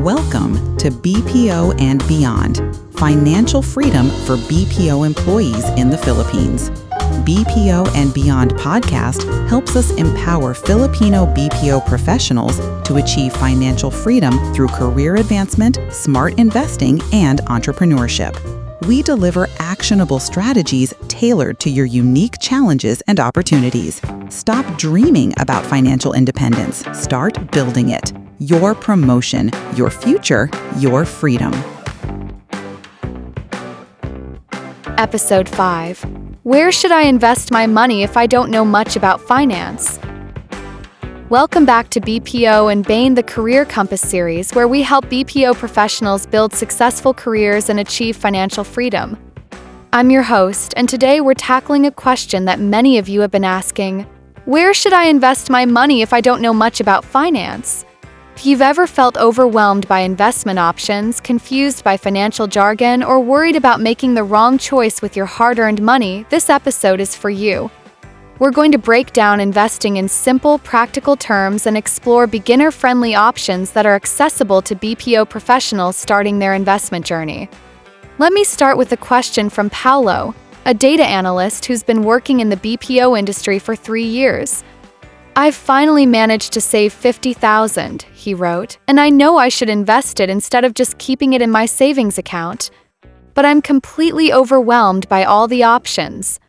Welcome to BPO and Beyond, financial freedom for BPO employees in the Philippines. BPO and Beyond podcast helps us empower Filipino BPO professionals to achieve financial freedom through career advancement, smart investing, and entrepreneurship. We deliver actionable strategies tailored to your unique challenges and opportunities. Stop dreaming about financial independence. Start building it. Your promotion, your future, your freedom. Episode 5. Where should I invest my money if I don't know much about finance? Welcome back to BPO and Bain, the Career Compass series, where we help BPO professionals build successful careers and achieve financial freedom. I'm your host, and today we're tackling a question that many of you have been asking. Where should I invest my money if I don't know much about finance? If you've ever felt overwhelmed by investment options, confused by financial jargon, or worried about making the wrong choice with your hard-earned money, this episode is for you. We're going to break down investing in simple, practical terms and explore beginner-friendly options that are accessible to BPO professionals starting their investment journey. Let me start with a question from Paulo, a data analyst who's been working in the BPO industry for 3 years. "I've finally managed to save $50,000, he wrote, and I know I should invest it instead of just keeping it in my savings account. But I'm completely overwhelmed by all the options.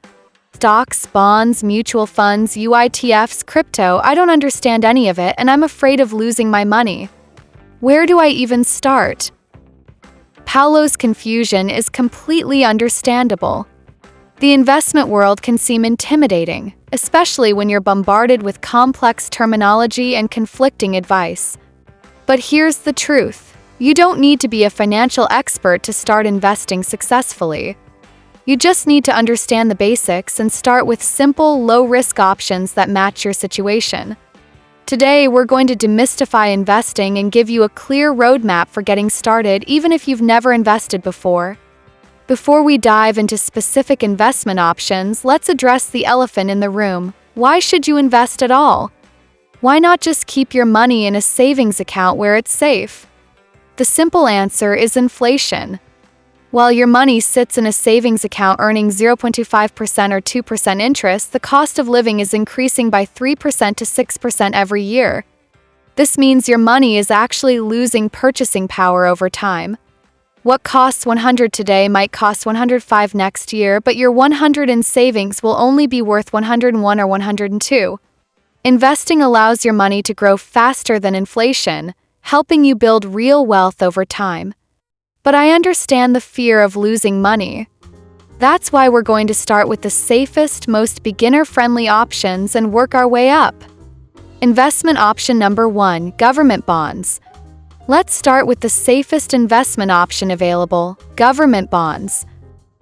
Stocks, bonds, mutual funds, UITFs, crypto, I don't understand any of it, and I'm afraid of losing my money. Where do I even start?" Paulo's confusion is completely understandable. The investment world can seem intimidating, especially when you're bombarded with complex terminology and conflicting advice. But here's the truth. You don't need to be a financial expert to start investing successfully. You just need to understand the basics and start with simple, low-risk options that match your situation. Today, we're going to demystify investing and give you a clear roadmap for getting started, even if you've never invested before. Before we dive into specific investment options, let's address the elephant in the room. Why should you invest at all? Why not just keep your money in a savings account where it's safe? The simple answer is inflation. While your money sits in a savings account earning 0.25% or 2% interest, the cost of living is increasing by 3% to 6% every year. This means your money is actually losing purchasing power over time. What costs $100 today might cost $105 next year, but your $100 in savings will only be worth $101 or $102. Investing allows your money to grow faster than inflation, helping you build real wealth over time. But I understand the fear of losing money. That's why we're going to start with the safest, most beginner-friendly options and work our way up. Investment option number 1, government bonds. Let's start with the safest investment option available, government bonds.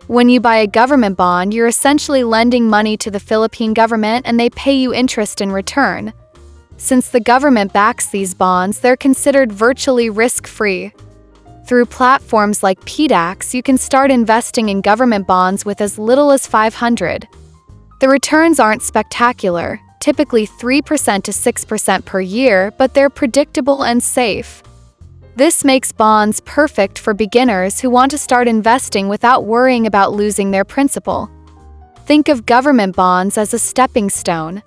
When you buy a government bond, you're essentially lending money to the Philippine government and they pay you interest in return. Since the government backs these bonds, they're considered virtually risk-free. Through platforms like PDAX, you can start investing in government bonds with as little as $500. The returns aren't spectacular, typically 3% to 6% per year, but they're predictable and safe. This makes bonds perfect for beginners who want to start investing without worrying about losing their principal. Think of government bonds as a stepping stone.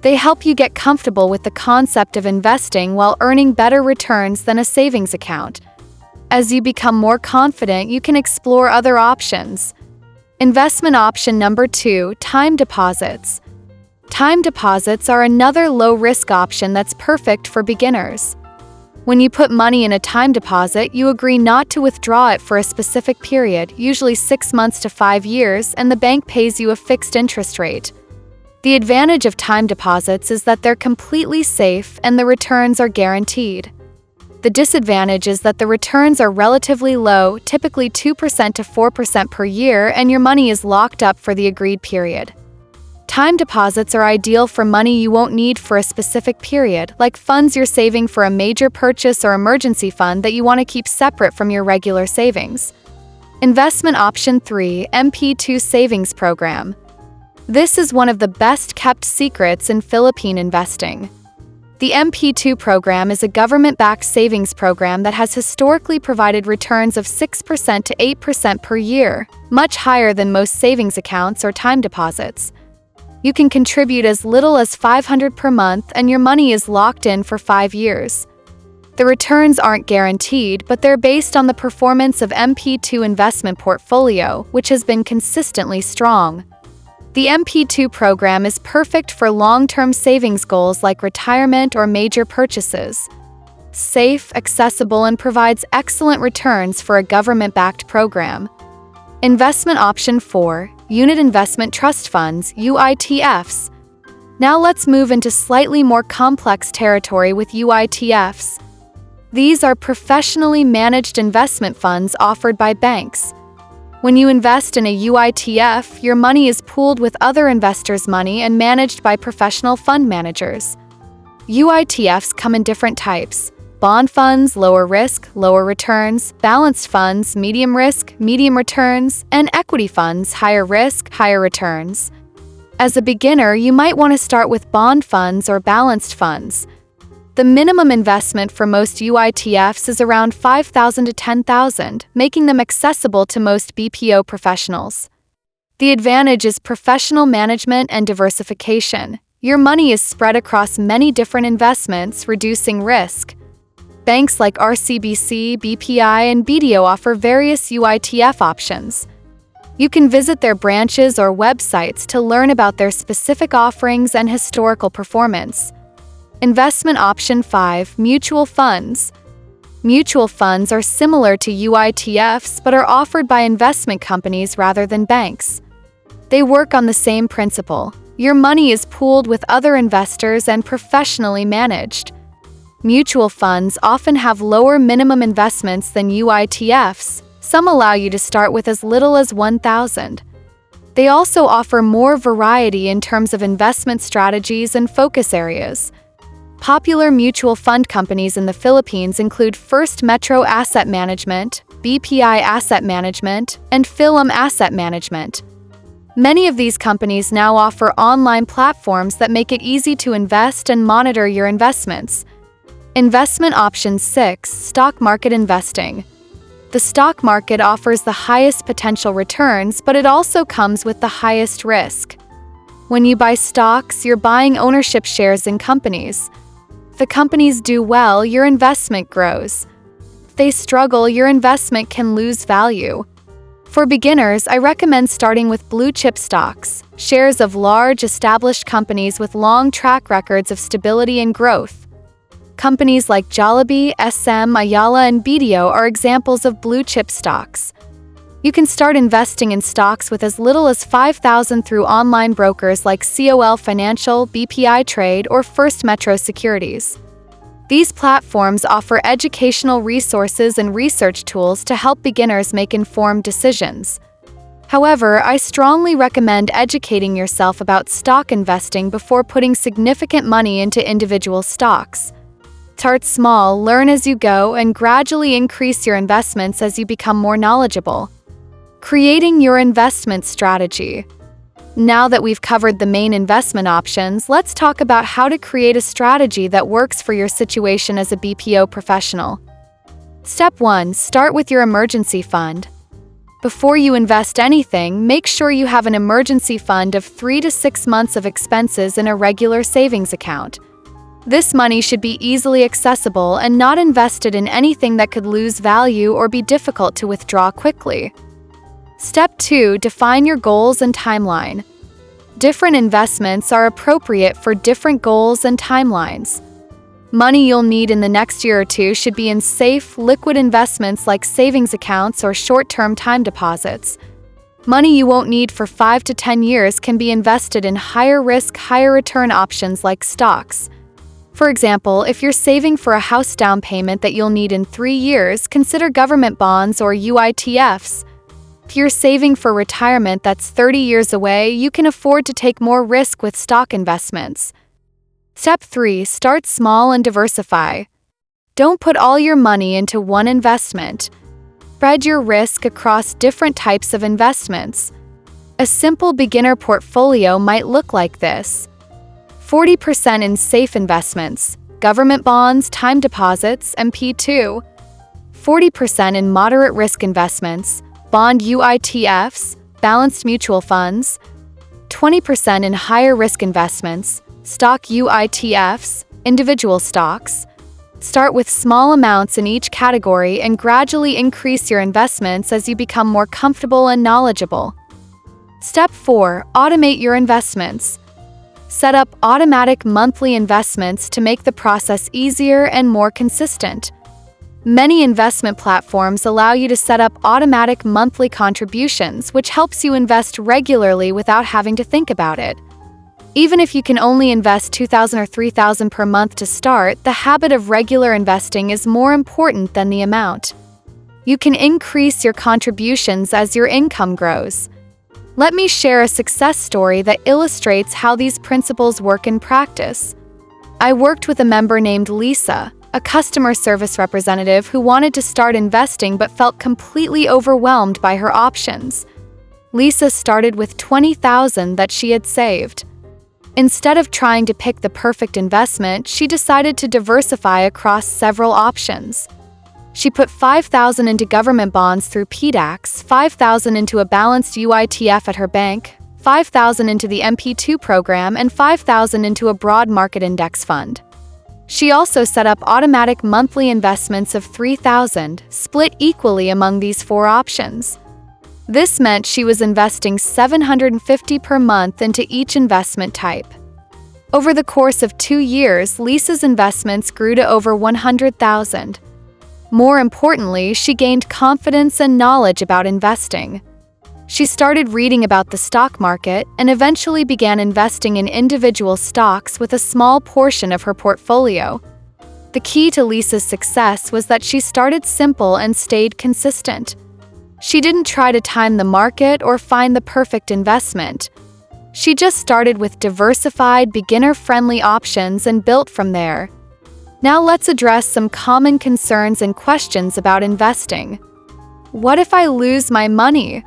They help you get comfortable with the concept of investing while earning better returns than a savings account. As you become more confident, you can explore other options. Investment option number 2, time deposits. Time deposits are another low-risk option that's perfect for beginners. When you put money in a time deposit, you agree not to withdraw it for a specific period, usually 6 months to 5 years, and the bank pays you a fixed interest rate. The advantage of time deposits is that they're completely safe and the returns are guaranteed. The disadvantage is that the returns are relatively low, typically 2% to 4% per year, and your money is locked up for the agreed period. Time deposits are ideal for money you won't need for a specific period, like funds you're saving for a major purchase or emergency fund that you want to keep separate from your regular savings. Investment option 3, MP2 Savings Program. This is one of the best-kept secrets in Philippine investing. The MP2 program is a government-backed savings program that has historically provided returns of 6% to 8% per year, much higher than most savings accounts or time deposits. You can contribute as little as $500 per month and your money is locked in for 5 years. The returns aren't guaranteed, but they're based on the performance of MP2 investment portfolio, which has been consistently strong. The MP2 program is perfect for long-term savings goals like retirement or major purchases. Safe, accessible, and provides excellent returns for a government-backed program. Investment option 4, Unit Investment Trust Funds, UITFs. Now let's move into slightly more complex territory with UITFs. These are professionally managed investment funds offered by banks. When you invest in a UITF, your money is pooled with other investors' money and managed by professional fund managers. UITFs come in different types: bond funds, lower risk, lower returns; balanced funds, medium risk, medium returns; and equity funds, higher risk, higher returns. As a beginner, you might want to start with bond funds or balanced funds. The minimum investment for most UITFs is around $5,000 to $10,000, making them accessible to most BPO professionals. The advantage is professional management and diversification. Your money is spread across many different investments, reducing risk. Banks like RCBC, BPI, and BDO offer various UITF options. You can visit their branches or websites to learn about their specific offerings and historical performance. Investment option 5, Mutual Funds. Mutual funds are similar to UITFs but are offered by investment companies rather than banks. They work on the same principle. Your money is pooled with other investors and professionally managed. Mutual funds often have lower minimum investments than UITFs. Some allow you to start with as little as $1,000. They also offer more variety in terms of investment strategies and focus areas. Popular mutual fund companies in the Philippines include First Metro Asset Management, BPI Asset Management, and Philem Asset Management. Many of these companies now offer online platforms that make it easy to invest and monitor your investments. Investment option 6, Stock Market Investing. The stock market offers the highest potential returns, but it also comes with the highest risk. When you buy stocks, you're buying ownership shares in companies. If the companies do well, your investment grows. If they struggle, your investment can lose value. For beginners, I recommend starting with blue-chip stocks, shares of large, established companies with long track records of stability and growth. Companies like Jollibee, SM, Ayala, and BDO are examples of blue-chip stocks. You can start investing in stocks with as little as $5,000 through online brokers like COL Financial, BPI Trade, or First Metro Securities. These platforms offer educational resources and research tools to help beginners make informed decisions. However, I strongly recommend educating yourself about stock investing before putting significant money into individual stocks. Start small, learn as you go, and gradually increase your investments as you become more knowledgeable. Creating your investment strategy. Now that we've covered the main investment options, let's talk about how to create a strategy that works for your situation as a BPO professional. Step 1. Start with your emergency fund. Before you invest anything, make sure you have an emergency fund of 3 to 6 months of expenses in a regular savings account. This money should be easily accessible and not invested in anything that could lose value or be difficult to withdraw quickly. Step 2. Define your goals and timeline. Different investments are appropriate for different goals and timelines. Money you'll need in the next year or two should be in safe, liquid investments like savings accounts or short-term time deposits. Money you won't need for 5 to 10 years can be invested in higher risk, higher return options like stocks. For example, if you're saving for a house down payment that you'll need in 3 years, consider government bonds or UITFs. If you're saving for retirement that's 30 years away, you can afford to take more risk with stock investments. Step 3. Start small and diversify. Don't put all your money into one investment. Spread your risk across different types of investments. A simple beginner portfolio might look like this: 40% in safe investments, government bonds, time deposits, and P2. 40% in moderate risk investments, bond UITFs, balanced mutual funds. 20% in higher risk investments, stock UITFs, individual stocks. Start with small amounts in each category and gradually increase your investments as you become more comfortable and knowledgeable. Step 4. Automate your investments. Set up automatic monthly investments to make the process easier and more consistent. Many investment platforms allow you to set up automatic monthly contributions, which helps you invest regularly without having to think about it. Even if you can only invest $2,000 or $3,000 per month to start, the habit of regular investing is more important than the amount. You can increase your contributions as your income grows. Let me share a success story that illustrates how these principles work in practice. I worked with a member named Lisa, a customer service representative who wanted to start investing but felt completely overwhelmed by her options. Lisa started with $20,000 that she had saved. Instead of trying to pick the perfect investment, she decided to diversify across several options. She put $5,000 into government bonds through PDAX, $5,000 into a balanced UITF at her bank, $5,000 into the MP2 program, and $5,000 into a broad market index fund. She also set up automatic monthly investments of $3,000, split equally among these 4 options. This meant she was investing $750 per month into each investment type. Over the course of 2 years, Lisa's investments grew to over $100,000. More importantly, she gained confidence and knowledge about investing. She started reading about the stock market and eventually began investing in individual stocks with a small portion of her portfolio. The key to Lisa's success was that she started simple and stayed consistent. She didn't try to time the market or find the perfect investment. She just started with diversified, beginner-friendly options and built from there. Now let's address some common concerns and questions about investing. What if I lose my money?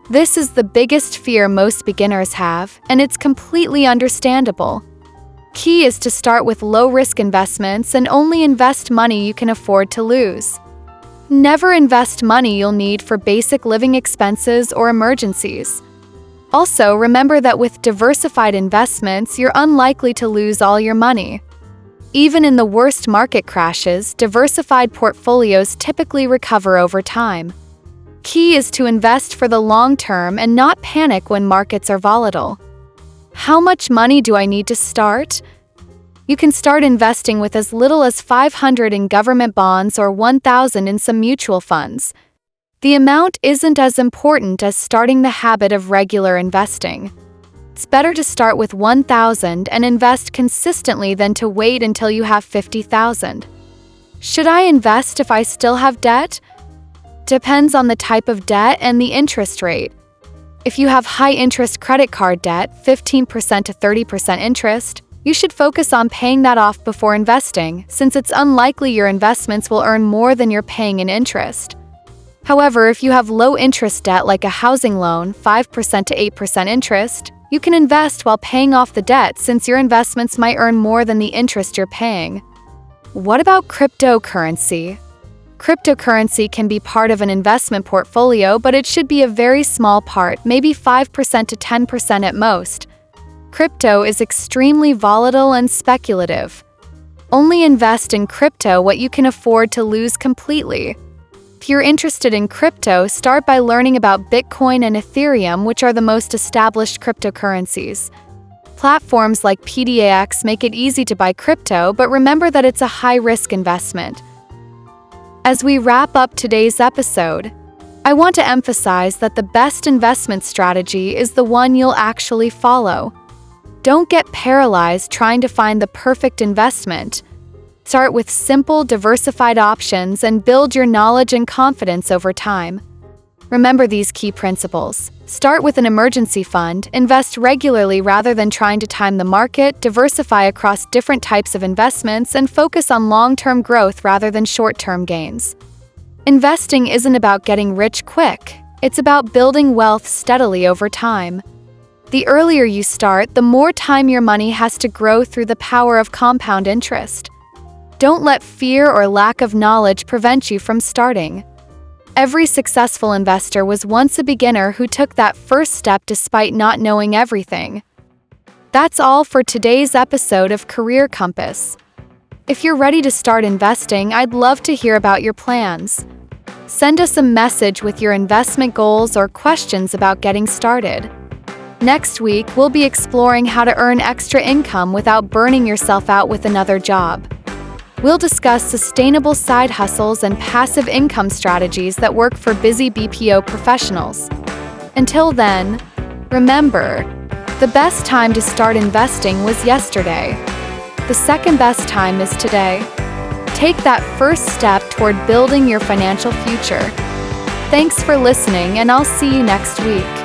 This is the biggest fear most beginners have, and it's completely understandable. Key is to start with low-risk investments and only invest money you can afford to lose. Never invest money you'll need for basic living expenses or emergencies. Also, remember that with diversified investments, you're unlikely to lose all your money. Even in the worst market crashes, diversified portfolios typically recover over time. Key is to invest for the long term and not panic when markets are volatile. How much money do I need to start? You can start investing with as little as $500 in government bonds or $1,000 in some mutual funds. The amount isn't as important as starting the habit of regular investing. It's better to start with $1,000 and invest consistently than to wait until you have $50,000. Should I invest if I still have debt? Depends on the type of debt and the interest rate. If you have high-interest credit card debt, 15% to 30% interest, you should focus on paying that off before investing, since it's unlikely your investments will earn more than you're paying in interest. However, if you have low-interest debt like a housing loan, 5% to 8% interest, you can invest while paying off the debt since your investments might earn more than the interest you're paying. What about cryptocurrency? Cryptocurrency can be part of an investment portfolio, but it should be a very small part, maybe 5% to 10% at most. Crypto is extremely volatile and speculative. Only invest in crypto what you can afford to lose completely. If you're interested in crypto, start by learning about Bitcoin and Ethereum, which are the most established cryptocurrencies. Platforms like PDAX make it easy to buy crypto, but remember that it's a high-risk investment. As we wrap up today's episode, I want to emphasize that the best investment strategy is the one you'll actually follow. Don't get paralyzed trying to find the perfect investment. Start with simple, diversified options and build your knowledge and confidence over time. Remember these key principles. Start with an emergency fund, invest regularly rather than trying to time the market, diversify across different types of investments, and focus on long-term growth rather than short-term gains. Investing isn't about getting rich quick. It's about building wealth steadily over time. The earlier you start, the more time your money has to grow through the power of compound interest. Don't let fear or lack of knowledge prevent you from starting. Every successful investor was once a beginner who took that first step despite not knowing everything. That's all for today's episode of Career Compass. If you're ready to start investing, I'd love to hear about your plans. Send us a message with your investment goals or questions about getting started. Next week, we'll be exploring how to earn extra income without burning yourself out with another job. We'll discuss sustainable side hustles and passive income strategies that work for busy BPO professionals. Until then, remember, the best time to start investing was yesterday. The second best time is today. Take that first step toward building your financial future. Thanks for listening, and I'll see you next week.